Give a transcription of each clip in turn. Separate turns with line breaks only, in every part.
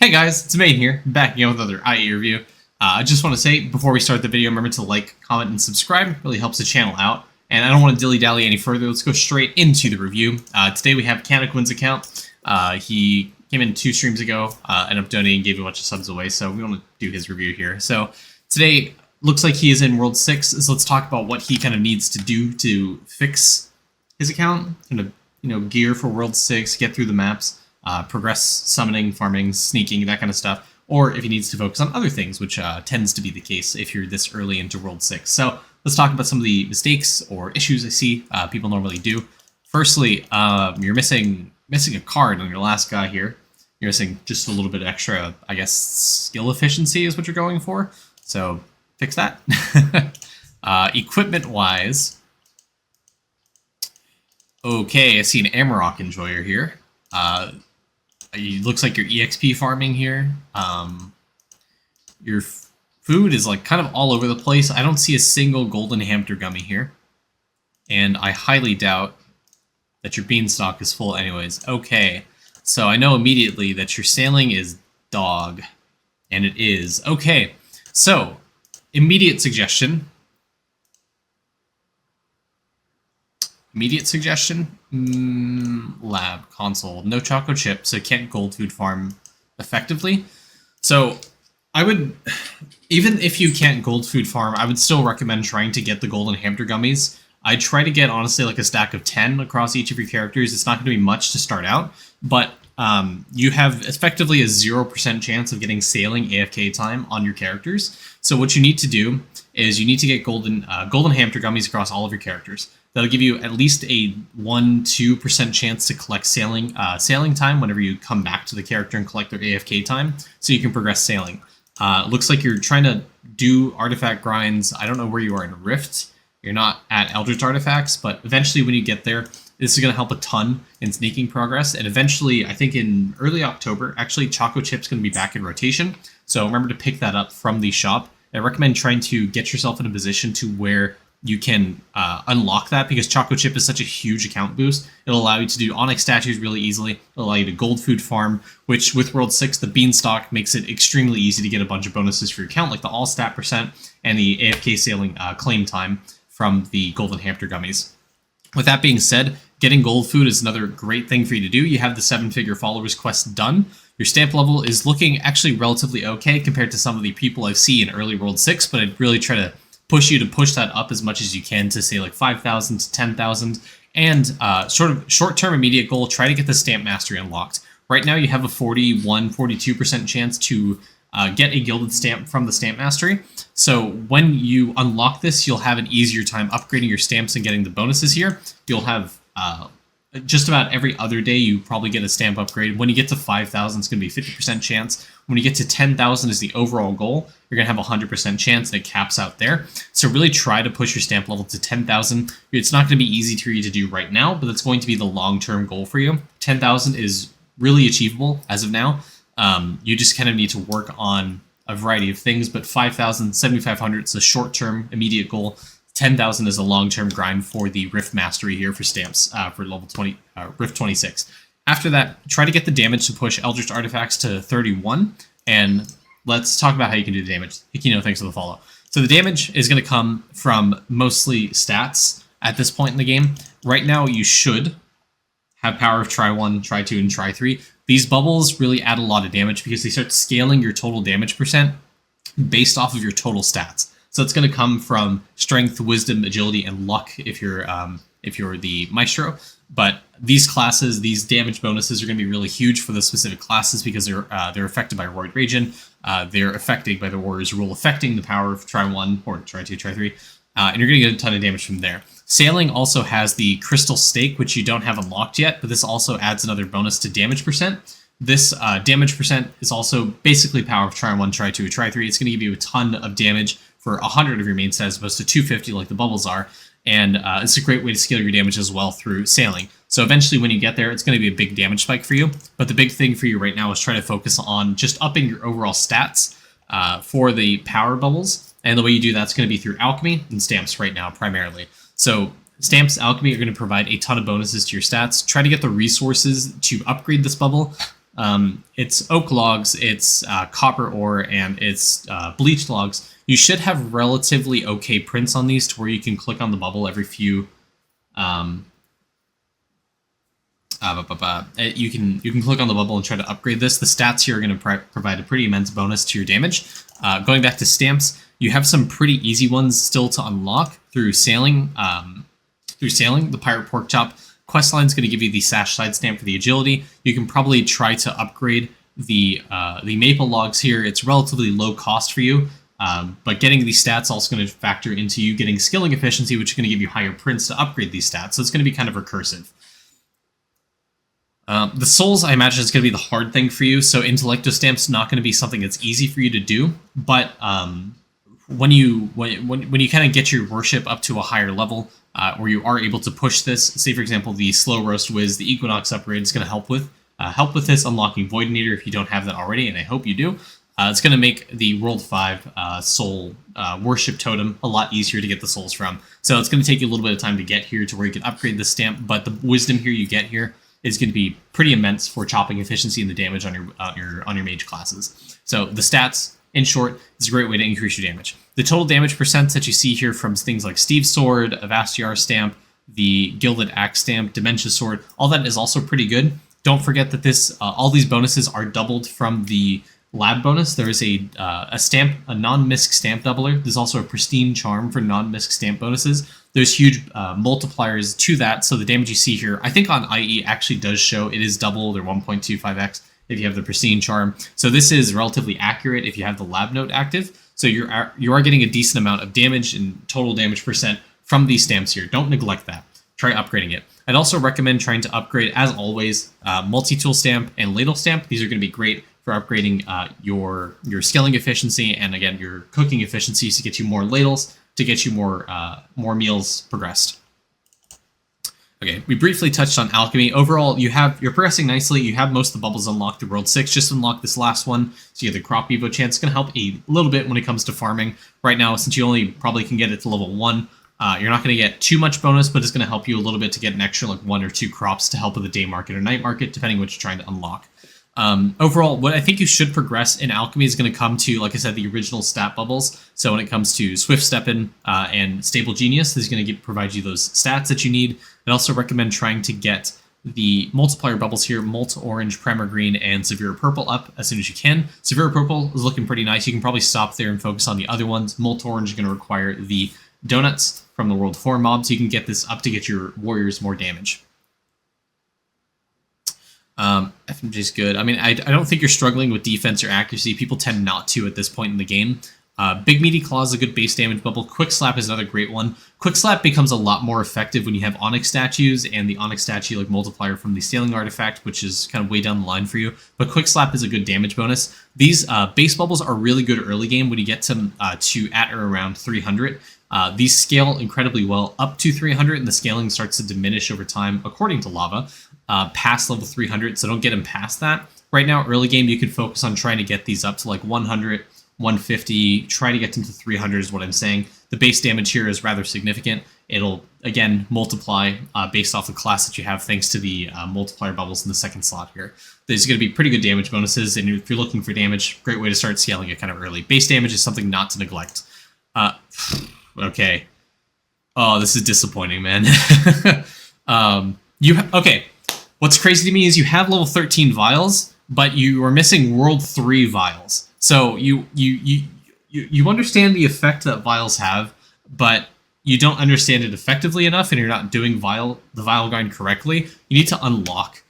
Hey guys, it's Maine here, back again with another IE review. I just want to say, before we start the video, remember to like, comment, and subscribe. It really helps the channel out. And I don't want to dilly-dally any further, let's go straight into the review. Today we have Canequine's account. He came in 2 streams ago, ended up donating, gave a bunch of subs away, so we want to do his review here. So today, looks like he is in World 6, so let's talk about what he kind of needs to do to fix his account, kind of, gear for World 6, get through the maps. Progress summoning, farming, sneaking, that kind of stuff, or if he needs to focus on other things, which tends to be the case if you're this early into World 6. So let's talk about some of the mistakes or issues I see people normally do. Firstly, you're missing a card on your last guy here. You're missing just a little bit extra, I guess, skill efficiency is what you're going for. So fix that. Equipment-wise, okay, I see an Amarok Enjoyer here. It looks like you're EXP farming here. Your food is like kind of all over the place. I don't see a single golden hamster gummy here. And I highly doubt that your beanstalk is full anyways. Okay, so I know immediately that your sailing is dog. And it is. Okay, so immediate suggestion. Lab, console, no choco chip, so can't gold food farm effectively. So I would, even if you can't gold food farm, I would still recommend trying to get the golden hamster gummies. I'd try to get, honestly, like a stack of 10 across each of your characters. It's not going to be much to start out, but you have effectively a 0% chance of getting sailing AFK time on your characters. So what you need to do is you need to get golden hamster gummies across all of your characters. That'll give you at least a 1-2% chance to collect sailing time whenever you come back to the character and collect their AFK time, so you can progress sailing. Looks like you're trying to do artifact grinds. I don't know where you are in Rift. You're not at Eldritch Artifacts, but eventually when you get there, this is going to help a ton in sneaking progress. And eventually, I think in early October, actually, Choco Chip's going to be back in rotation. So remember to pick that up from the shop. I recommend trying to get yourself in a position to where you can unlock that, because Choco Chip is such a huge account boost. It'll allow you to do Onyx statues really easily. It'll allow you to gold food farm, which with World 6, the Beanstalk makes it extremely easy to get a bunch of bonuses for your account, like the all stat percent and the AFK sailing claim time from the golden hamster gummies. With that being said, getting gold food is another great thing for you to do. You have the 7-figure followers quest done. Your stamp level is looking actually relatively okay compared to some of the people I see in early World 6, but I'd really try to push you to push that up as much as you can to say like 5,000 to 10,000. And sort of short-term immediate goal, try to get the stamp mastery unlocked. Right now you have a 42% chance to get a gilded stamp from the stamp mastery. So when you unlock this, you'll have an easier time upgrading your stamps and getting the bonuses here. You'll have just about every other day you probably get a stamp upgrade. When you get to 5,000, it's going to be a 50% chance. When you get to 10,000 is the overall goal, you're going to have a 100% chance, and it caps out there. So really try to push your stamp level to 10,000. It's not going to be easy for you to do right now, but that's going to be the long-term goal for you. 10,000 is really achievable as of now. You just kind of need to work on a variety of things, but 5,000, 7,500 is a short-term immediate goal. 10,000 is a long-term grind for the Rift Mastery here for stamps for level 20, Rift 26. After that, try to get the damage to push Eldritch Artifacts to 31, and let's talk about how you can do the damage. Hikino, thanks for the follow. So the damage is going to come from mostly stats at this point in the game. Right now, you should have power of try 1, try 2, and try 3. These bubbles really add a lot of damage because they start scaling your total damage percent based off of your total stats. So it's going to come from strength, wisdom, agility, and luck if you're the maestro. But these classes, these damage bonuses are going to be really huge for the specific classes because they're affected by Roid Raging. They're affected by the Warrior's Rule, affecting the power of try 1 or try 2, try 3. And you're going to get a ton of damage from there. Sailing also has the Crystal Stake, which you don't have unlocked yet, but this also adds another bonus to damage percent. This damage percent is also basically power of try 1, try 2, try 3. It's going to give you a ton of damage for 100 of your main stats as opposed to 250 like the bubbles are. And it's a great way to scale your damage as well through sailing. So eventually when you get there, it's going to be a big damage spike for you. But the big thing for you right now is try to focus on just upping your overall stats for the power bubbles. And the way you do that's going to be through alchemy and stamps right now primarily. So Stamps Alchemy are going to provide a ton of bonuses to your stats. Try to get the resources to upgrade this bubble. It's oak logs, it's copper ore, and it's bleached logs. You should have relatively okay prints on these to where you can click on the bubble every few. You can click on the bubble and try to upgrade this. The stats here are going to provide a pretty immense bonus to your damage. Going back to stamps, you have some pretty easy ones still to unlock through sailing. The Pirate Pork Chop questline is going to give you the Sash Side Stamp for the agility. You can probably try to upgrade the maple logs here. It's relatively low cost for you, but getting these stats also going to factor into you getting skilling efficiency, which is going to give you higher prints to upgrade these stats. So it's going to be kind of recursive. The souls, I imagine, is going to be the hard thing for you. So Intellecto Stamp's not going to be something that's easy for you to do. But when you kind of get your worship up to a higher level, where you are able to push this, say for example the Slow Roast Whiz, the Equinox upgrade is going to help with this, unlocking Voidinator if you don't have that already, and I hope you do. It's going to make the World 5 soul worship totem a lot easier to get the souls from. So it's going to take you a little bit of time to get here to where you can upgrade the stamp, but the wisdom here you get here is going to be pretty immense for chopping efficiency and the damage on your mage classes. So the stats, in short, is a great way to increase your damage. The total damage percents that you see here from things like Steve's Sword, Avastiar Stamp, the Gilded Axe Stamp, Dementia Sword, all that is also pretty good. Don't forget that this all these bonuses are doubled from the lab bonus. There is a non-misc stamp doubler. There's also a pristine charm for non-misc stamp bonuses. There's huge multipliers to that, so the damage you see here, I think on IE actually does show it is doubled or 1.25x if you have the pristine charm. So this is relatively accurate if you have the lab note active. So you are getting a decent amount of damage and total damage percent from these stamps here. Don't neglect that. Try upgrading it. I'd also recommend trying to upgrade, as always, multi-tool stamp and ladle stamp. These are going to be great for upgrading your scaling efficiency and again your cooking efficiencies to get you more ladles, to get you more meals progressed. Okay, we briefly touched on alchemy. Overall, you're progressing nicely. You have most of the bubbles unlocked through World 6. Just unlock this last one, so you have the Crop Evo chance. It's going to help a little bit when it comes to farming. Right now, since you only probably can get it to level 1, you're not going to get too much bonus, but it's going to help you a little bit to get an extra like 1 or 2 crops to help with the day market or night market, depending what you're trying to unlock. Overall, what I think you should progress in alchemy is going to come to, like I said, the original stat bubbles. So when it comes to Swift Steppin' and Stable Genius, this is going to provide you those stats that you need. I'd also recommend trying to get the multiplier bubbles here, Molt Orange, Primer Green, and Severe Purple up as soon as you can. Severe Purple is looking pretty nice. You can probably stop there and focus on the other ones. Molt Orange is going to require the donuts from the World 4 mob, so you can get this up to get your warriors more damage. FMJ is good. I mean, I don't think you're struggling with defense or accuracy. People tend not to at this point in the game. Big Meaty Claw is a good base damage bubble. Quick Slap is another great one. Quick Slap becomes a lot more effective when you have Onyx statues and the Onyx statue like multiplier from the Sailing Artifact, which is kind of way down the line for you. But Quick Slap is a good damage bonus. These base bubbles are really good early game when you get to at or around 300. These scale incredibly well up to 300, and the scaling starts to diminish over time, according to Lava, past level 300, so don't get them past that. Right now, early game, you can focus on trying to get these up to like 100, 150, try to get them to 300 is what I'm saying. The base damage here is rather significant. It'll, again, multiply based off the class that you have, thanks to the multiplier bubbles in the second slot here. There's going to be pretty good damage bonuses, and if you're looking for damage, great way to start scaling it kind of early. Base damage is something not to neglect. Okay. Oh, this is disappointing, man. Okay. What's crazy to me is you have level 13 vials, but you are missing World 3 vials. So you understand the effect that vials have, but you don't understand it effectively enough, and you're not doing the vial grind correctly. You need to unlock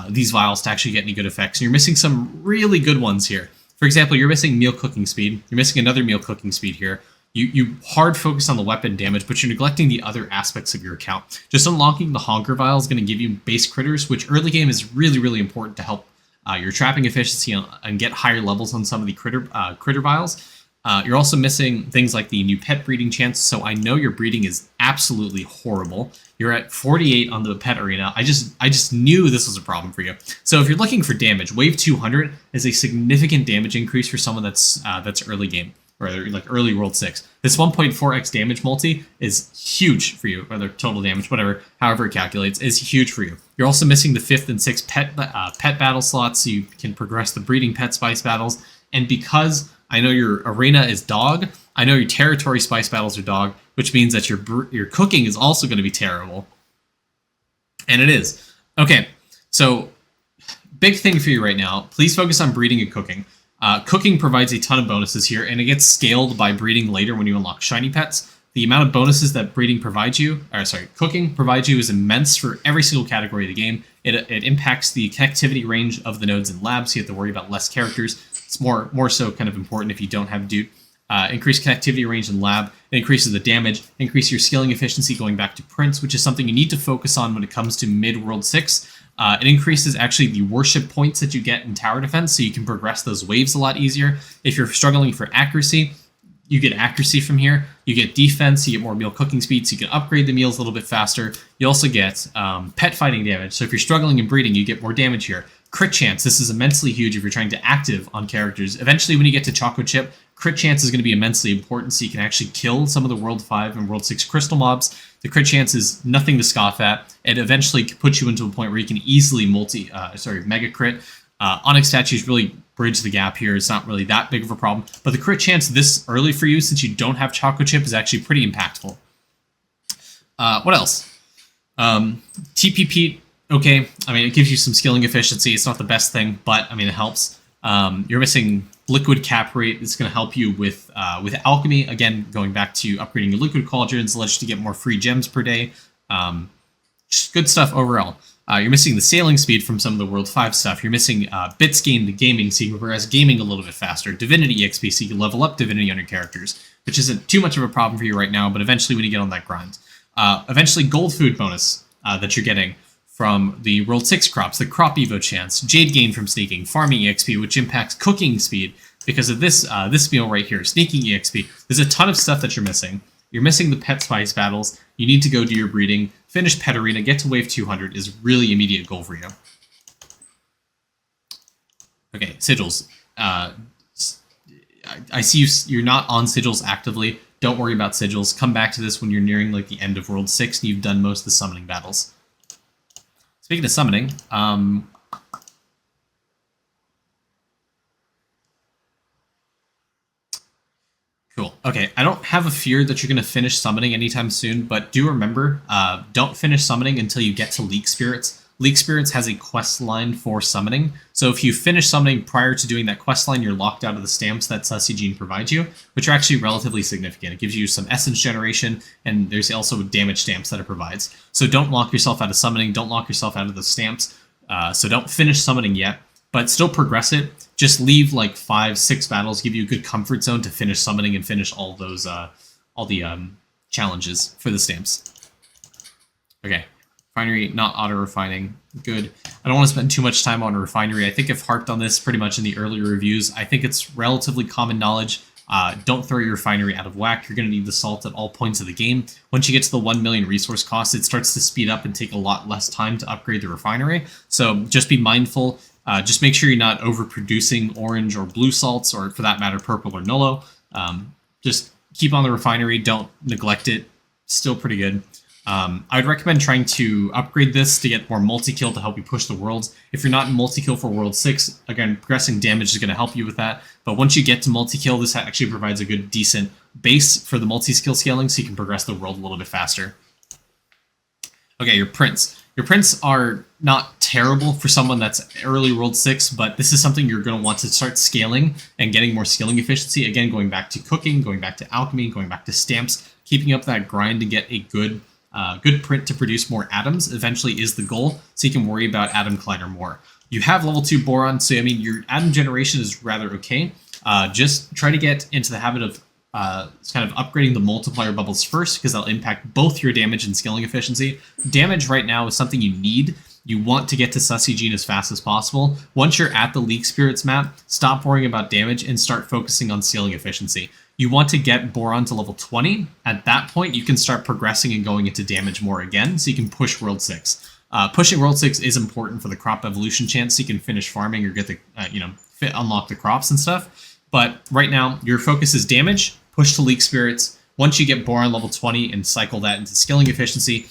these vials to actually get any good effects. And you're missing some really good ones here. For example, you're missing meal cooking speed. You're missing another meal cooking speed here. You hard focus on the weapon damage, but you're neglecting the other aspects of your account. Just unlocking the Honker Vial is going to give you base critters, which early game is really, really important to help your trapping efficiency and get higher levels on some of the critter vials. You're also missing things like the new pet breeding chance, so I know your breeding is absolutely horrible. You're at 48 on the pet arena. I just knew this was a problem for you. So if you're looking for damage, Wave 200 is a significant damage increase for someone that's early game. or like early World 6. This 1.4x damage multi is huge for you, whether total damage, whatever, however it calculates, is huge for you. You're also missing the 5th and 6th pet battle slots, so you can progress the breeding pet spice battles. And because I know your arena is dog, I know your territory spice battles are dog, which means that your cooking is also going to be terrible. And it is. Okay, so big thing for you right now, please focus on breeding and cooking. Cooking provides a ton of bonuses here, and it gets scaled by breeding later when you unlock shiny pets. The amount of bonuses that cooking provides you is immense for every single category of the game. It impacts the connectivity range of the nodes in labs, so you have to worry about less characters. It's more so kind of important if you don't have Dude. Increase connectivity range in lab, it increases the damage, increase your skilling efficiency going back to Prince, which is something you need to focus on when it comes to mid-World 6. It increases actually the worship points that you get in tower defense, so you can progress those waves a lot easier. If you're struggling for accuracy, you get accuracy from here. You get defense, you get more meal cooking speed, so you can upgrade the meals a little bit faster. You also get pet fighting damage, so if you're struggling in breeding, you get more damage here. Crit chance, this is immensely huge if you're trying to active on characters. Eventually, when you get to Choco Chip, crit chance is going to be immensely important, so you can actually kill some of the World 5 and World 6 crystal mobs. The crit chance is nothing to scoff at. It eventually puts you into a point where you can easily mega crit. Onyx statues really bridge the gap here. It's not really that big of a problem, but the crit chance this early for you, since you don't have Choco Chip, is actually pretty impactful. What else? TPP, okay. I mean, it gives you some skilling efficiency. It's not the best thing, but I mean, it helps. You're missing liquid cap rate. It's going to help you with alchemy. Again, going back to upgrading your liquid cauldrons, allows you to get more free gems per day. Just good stuff overall. You're missing the sailing speed from some of the World 5 stuff. You're missing bits gained to gaming, so you can progress gaming a little bit faster. Divinity XP, so you can level up Divinity on your characters, which isn't too much of a problem for you right now, but eventually when you get on that grind. Eventually gold food bonus that you're getting from the World 6 crops, the crop evo chance, jade gain from sneaking, farming EXP, which impacts cooking speed because of this meal right here, sneaking EXP. There's a ton of stuff that you're missing. You're missing the pet spice battles. You need to go do your breeding, finish pet arena, get to wave 200 is really immediate goal for you. Okay, sigils. I see you're not on sigils actively. Don't worry about sigils. Come back to this when you're nearing like the end of World 6 and you've done most of the summoning battles. Speaking of summoning, cool. Okay, I don't have a fear that you're going to finish summoning anytime soon, but do remember, don't finish summoning until you get to Leak Spirits. Leak Spirits has a quest line for summoning, so if you finish summoning prior to doing that quest line, you're locked out of the stamps that Sussy Gene provides you, which are actually relatively significant. It gives you some essence generation, and there's also damage stamps that it provides. So don't lock yourself out of summoning, don't lock yourself out of the stamps, so don't finish summoning yet, but still progress it. Just leave like 5-6 battles, give you a good comfort zone to finish summoning and finish all those, challenges for the stamps. Okay. Refinery, not auto-refining. Good. I don't want to spend too much time on Refinery. I think I've harped on this pretty much in the earlier reviews. I think it's relatively common knowledge. Don't throw your Refinery out of whack. You're going to need the salt at all points of the game. Once you get to the 1 million resource cost, it starts to speed up and take a lot less time to upgrade the Refinery. So just be mindful. Just make sure you're not overproducing orange or blue salts, or for that matter, purple or nullo. Just keep on the Refinery. Don't neglect it. Still pretty good. I'd recommend trying to upgrade this to get more multi-kill to help you push the worlds. If you're not in multi-kill for World 6, again, progressing damage is going to help you with that. But once you get to multi-kill, this actually provides a good, decent base for the multi-skill scaling, so you can progress the world a little bit faster. Okay, your prints. Your prints are not terrible for someone that's early World 6, but this is something you're going to want to start scaling and getting more skilling efficiency. Again, going back to cooking, going back to alchemy, going back to stamps, keeping up that grind to get a good print to produce more atoms eventually is the goal, so you can worry about Atom Collider more. You have level 2 Boron, so I mean, your atom generation is rather okay. Just try to get into the habit of kind of upgrading the multiplier bubbles first, because that'll impact both your damage and skilling efficiency. Damage right now is something you need. You want to get to Sussy Gene as fast as possible. Once you're at the Leak Spirits map, stop worrying about damage and start focusing on skilling efficiency. You want to get Boron to level 20. At that point, you can start progressing and going into damage more again, so you can push World 6. Pushing World 6 is important for the crop evolution chance, so you can finish farming or get the, unlock the crops and stuff. But right now, your focus is damage, push to Leak Spirits. Once you get Boron level 20 and cycle that into skilling efficiency,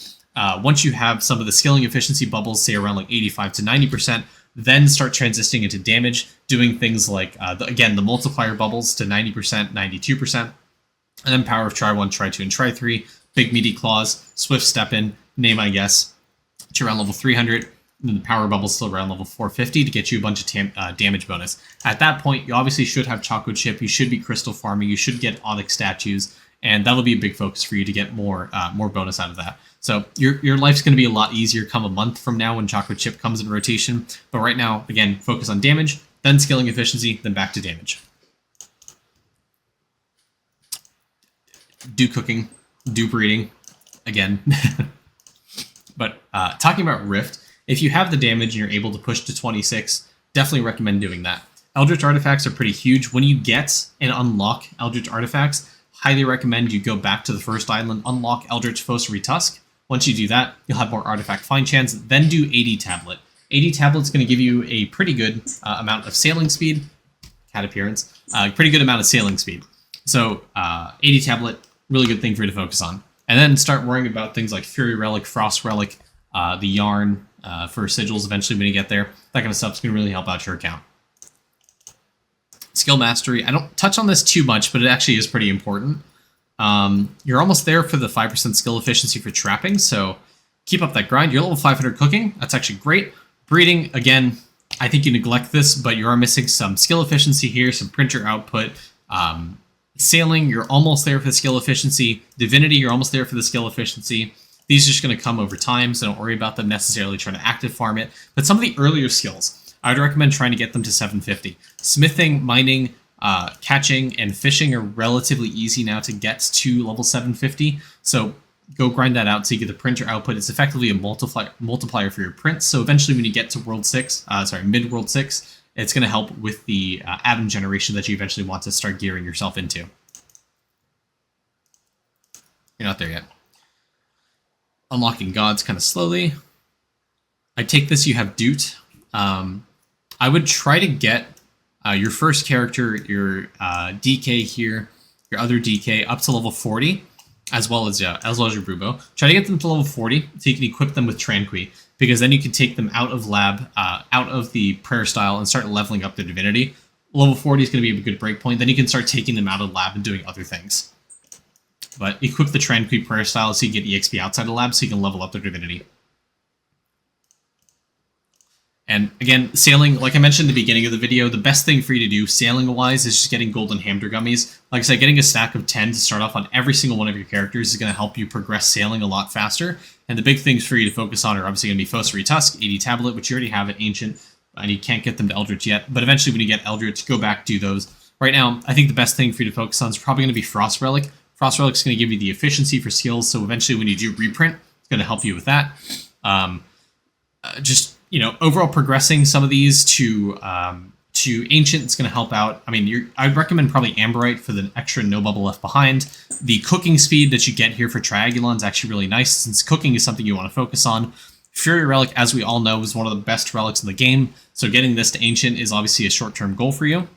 once you have some of the skilling efficiency bubbles, say around like 85 to 90%, then start transitioning into damage, doing things like, again, the multiplier bubbles to 90%, 92%, and then Power of Try 1, Try 2, and Try 3, Big Meaty Claws, Swift Step In, Name I Guess, to around level 300, and then the Power Bubble's still around level 450 to get you a bunch of damage bonus. At that point, you obviously should have Choco Chip, you should be Crystal Farming, you should get Onyx statues, and that'll be a big focus for you to get more bonus out of that. So your life's going to be a lot easier come a month from now when Choco Chip comes in rotation. But right now, again, focus on damage, then skilling efficiency, then back to damage. Do cooking, do breeding, again. But talking about Rift, if you have the damage and you're able to push to 26, definitely recommend doing that. Eldritch Artifacts are pretty huge. When you get and unlock Eldritch Artifacts, highly recommend you go back to the first island, unlock Eldritch Fossary Tusk. Once you do that, you'll have more artifact find chance. Then do 80 Tablet. 80 Tablet's going to give you a pretty good amount of sailing speed. Cat appearance. Pretty good amount of sailing speed. So 80 Tablet, really good thing for you to focus on. And then start worrying about things like Fury Relic, Frost Relic, the Yarn for sigils eventually when you get there. That kind of stuff's going to really help out your account. Skill Mastery. I don't touch on this too much, but it actually is pretty important. You're almost there for the 5% skill efficiency for trapping, so keep up that grind. You're level 500 cooking. That's actually great. Breeding, again, I think you neglect this, but you are missing some skill efficiency here, some printer output. Sailing, you're almost there for the skill efficiency. Divinity, you're almost there for the skill efficiency. These are just going to come over time, so don't worry about them necessarily trying to active farm it. But some of the earlier skills, I would recommend trying to get them to 750. Smithing, mining, catching, and fishing are relatively easy now to get to level 750. So go grind that out so you get the printer output. It's effectively a multiplier for your prints. So eventually when you get to mid-World 6, it's going to help with the atom generation that you eventually want to start gearing yourself into. You're not there yet. Unlocking gods kind of slowly. I take this you have Doot. I would try to get your first character, your DK here, your other DK up to level 40, as well as your Bubo. Try to get them to level 40 so you can equip them with Canequine, because then you can take them out of lab, out of the prayer style, and start leveling up their divinity. Level 40 is going to be a good breakpoint. Then you can start taking them out of lab and doing other things. But equip the Canequine prayer style so you get EXP outside of lab so you can level up their divinity. And again, sailing, like I mentioned at the beginning of the video, the best thing for you to do sailing-wise is just getting golden hamster gummies. Like I said, getting a stack of 10 to start off on every single one of your characters is going to help you progress sailing a lot faster. And the big things for you to focus on are obviously going to be Fossary Tusk, 80 Tablet, which you already have at Ancient, and you can't get them to Eldritch yet. But eventually when you get Eldritch, go back, do those. Right now, I think the best thing for you to focus on is probably going to be Frost Relic. Frost Relic is going to give you the efficiency for skills, so eventually when you do reprint, it's going to help you with that. Overall progressing some of these to Ancient, it's going to help out. I mean, I'd recommend probably Amberite for the extra no bubble left behind. The cooking speed that you get here for Triagulon is actually really nice, since cooking is something you want to focus on. Fury Relic, as we all know, is one of the best relics in the game, so getting this to Ancient is obviously a short-term goal for you.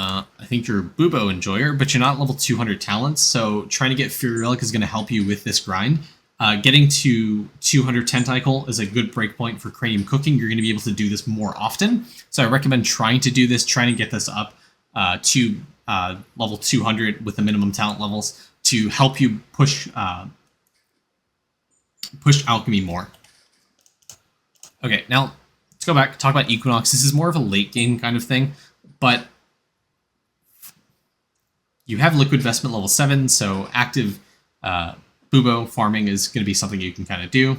I think you're a Bubo enjoyer, but you're not level 200 talents, so trying to get Fury Relic is going to help you with this grind. Getting to 200 Tentacle is a good breakpoint for Cranium Cooking. You're going to be able to do this more often, so I recommend trying to do this, trying to get this up to level 200 with the minimum talent levels to help you push Alchemy more. Okay, now let's go back, talk about Equinox. This is more of a late game kind of thing, but you have Liquid Vestment level 7, so active Bubo farming is going to be something you can kind of do.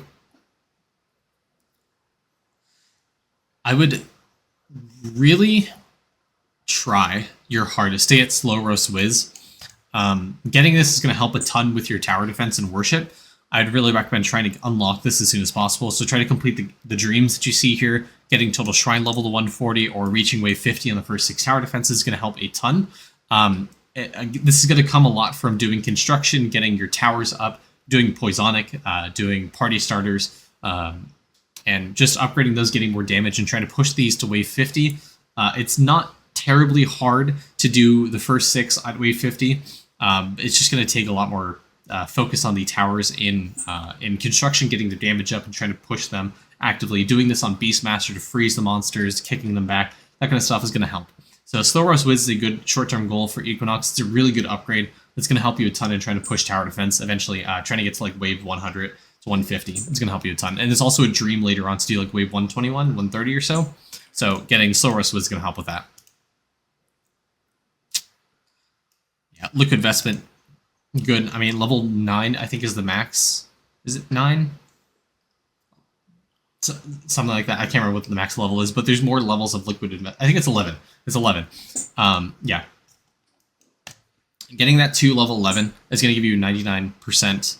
I would really try your hardest. Stay at Slow Roast Wiz. Getting this is going to help a ton with your tower defense and worship. I'd really recommend trying to unlock this as soon as possible. So try to complete the dreams that you see here. Getting total shrine level to 140 or reaching wave 50 on the first 6 tower defenses is going to help a ton. This is going to come a lot from doing construction, getting your towers up, doing Poisonic, doing party starters, and just upgrading those, getting more damage, and trying to push these to wave 50. It's not terribly hard to do the first 6 at wave 50. It's just going to take a lot more focus on the towers in construction, getting their damage up and trying to push them actively. Doing this on Beastmaster to freeze the monsters, kicking them back, that kind of stuff is going to help. So Slow Roast Wiz is a good short-term goal for Equinox. It's a really good upgrade that's going to help you a ton in trying to push tower defense, eventually trying to get to like wave 100 to 150. It's going to help you a ton. And there's also a dream later on to do like wave 121, 130 or so. So getting Slow Roast Wiz is going to help with that. Yeah, Liquid Vestment, good. I mean, level 9, I think, is the max. Is it 9? So, something like that. I can't remember what the max level is, but there's more levels of Liquid Investment. I think it's 11. It's 11. Yeah. Getting that to level 11 is going to give you 99%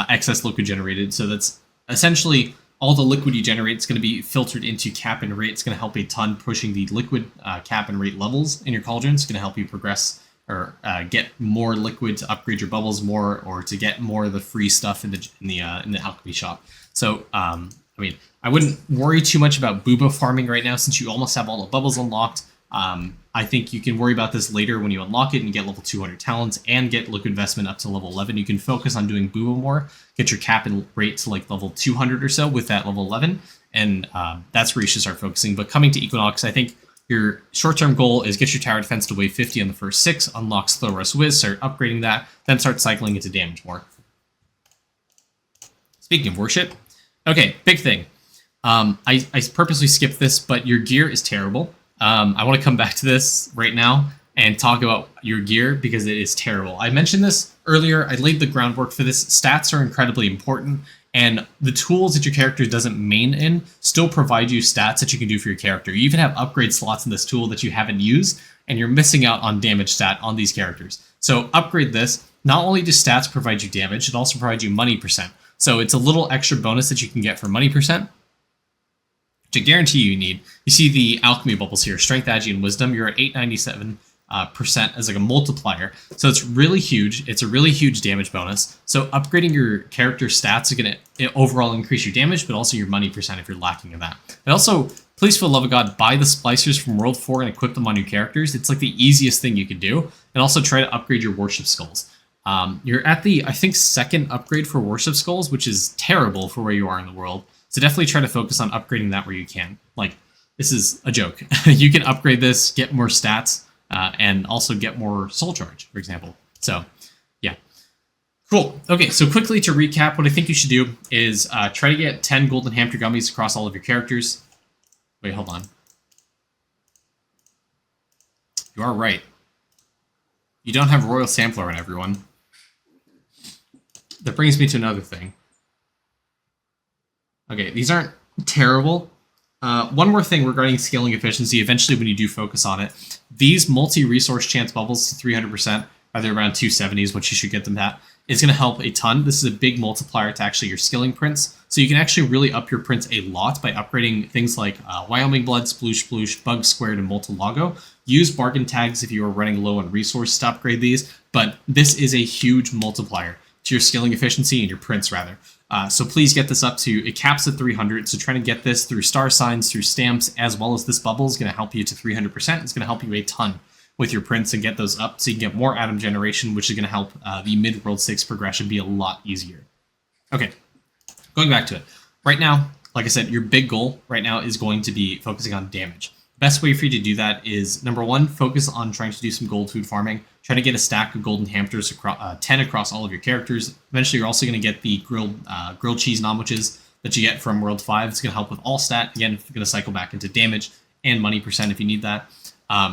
excess liquid generated. So that's essentially all the liquid you generate is going to be filtered into cap and rate. It's going to help a ton pushing the liquid cap and rate levels in your cauldron. It's going to help you progress or get more liquid to upgrade your bubbles more, or to get more of the free stuff in the alchemy shop. So I mean, I wouldn't worry too much about Booba farming right now since you almost have all the bubbles unlocked. I think you can worry about this later when you unlock it and get level 200 talents and get Liquid Investment up to level 11. You can focus on doing Booba more, get your cap and rate to like level 200 or so with that level 11, and that's where you should start focusing. But coming to Equinox, I think your short-term goal is get your tower defense to wave 50 on the first 6, unlock Slow Roast Wiz, start upgrading that, then start cycling into damage more. Speaking of worship, okay, big thing. I purposely skipped this, but your gear is terrible. I want to come back to this right now and talk about your gear because it is terrible. I mentioned this earlier. I laid the groundwork for this. Stats are incredibly important, and the tools that your character doesn't main in still provide you stats that you can do for your character. You even have upgrade slots in this tool that you haven't used, and you're missing out on damage stat on these characters. So upgrade this. Not only do stats provide you damage, it also provides you money %. So it's a little extra bonus that you can get for money %. To guarantee you need. You see the alchemy bubbles here, strength, agi, and wisdom. You're at 897% as like a multiplier. So it's really huge. It's a really huge damage bonus. So upgrading your character stats is going to overall increase your damage, but also your money % if you're lacking in that. And also, please, for the love of God, buy the splicers from World 4 and equip them on your characters. It's like the easiest thing you can do. And also try to upgrade your worship skulls. You're at the, I think, 2nd upgrade for worship skulls, which is terrible for where you are in the world. So definitely try to focus on upgrading that where you can. Like, this is a joke. You can upgrade this, get more stats, and also get more soul charge, for example. So, yeah. Cool. Okay, so quickly to recap, what I think you should do is try to get 10 golden hamster gummies across all of your characters. Wait, hold on. You are right. You don't have Royal Sampler on everyone. That brings me to another thing. Okay, these aren't terrible. One more thing regarding scaling efficiency, eventually when you do focus on it, these multi-resource chance bubbles to 300%, are they around 270s, which you should get them at, is going to help a ton. This is a big multiplier to actually your skilling prints. So you can actually really up your prints a lot by upgrading things like Wyoming Blood, Sploosh Sploosh, Bug Squared, and Multilago. Use bargain tags if you are running low on resource to upgrade these, but this is a huge multiplier to your skilling efficiency and your prints, rather. So please get this up to, it caps at 300, so trying to get this through star signs, through stamps, as well as this bubble is going to help you to 300%. It's going to help you a ton with your prints and get those up so you can get more atom generation, which is going to help the mid-world 6 progression be a lot easier. Okay, going back to it. Right now, like I said, your big goal right now is going to be focusing on damage. Best way for you to do that is, number 1, focus on trying to do some gold food farming. Try to get a stack of golden hamsters, 10 across all of your characters. Eventually, you're also going to get the grilled cheese sandwiches that you get from World 5. It's going to help with all stat. Again, it's going to cycle back into damage and money % if you need that.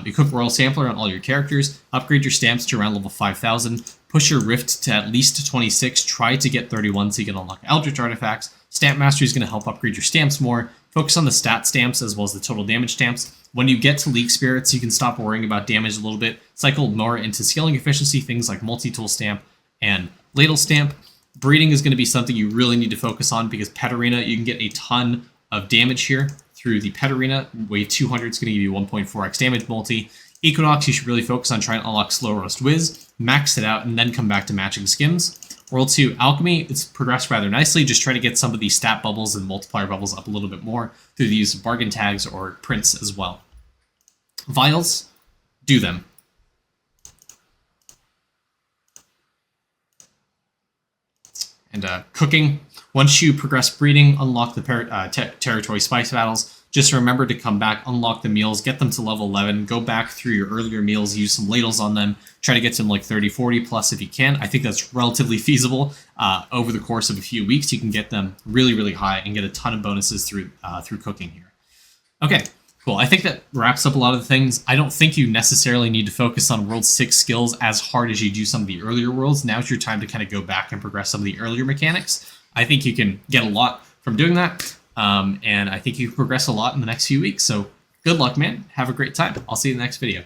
Equip Royal Sampler on all your characters. Upgrade your stamps to around level 5,000. Push your Rift to at least 26. Try to get 31 so you can unlock Eldritch Artifacts. Stamp Mastery is going to help upgrade your stamps more. Focus on the stat stamps as well as the total damage stamps. When you get to Leak Spirits, you can stop worrying about damage a little bit. Cycle more into scaling efficiency, things like Multi-Tool Stamp and Ladle Stamp. Breeding is going to be something you really need to focus on because Pet Arena, you can get a ton of damage here through the Pet Arena. Wave 200 is going to give you 1.4x damage multi. Equinox, you should really focus on trying to unlock Slow Roast Wiz, max it out, and then come back to matching skims. World 2 Alchemy, it's progressed rather nicely. Just try to get some of these stat bubbles and multiplier bubbles up a little bit more through the use of bargain tags or prints as well. Vials, do them. And cooking, once you progress breeding, unlock the territory spice battles. Just remember to come back, unlock the meals, get them to level 11, go back through your earlier meals, use some ladles on them, try to get them like 30, 40 plus if you can. I think that's relatively feasible. Over the course of a few weeks, you can get them really, really high and get a ton of bonuses through cooking here. Okay, cool. I think that wraps up a lot of the things. I don't think you necessarily need to focus on World 6 skills as hard as you do some of the earlier worlds. Now's your time to kind of go back and progress some of the earlier mechanics. I think you can get a lot from doing that. And I think you can progress a lot in the next few weeks. So good luck, man. Have a great time. I'll see you in the next video.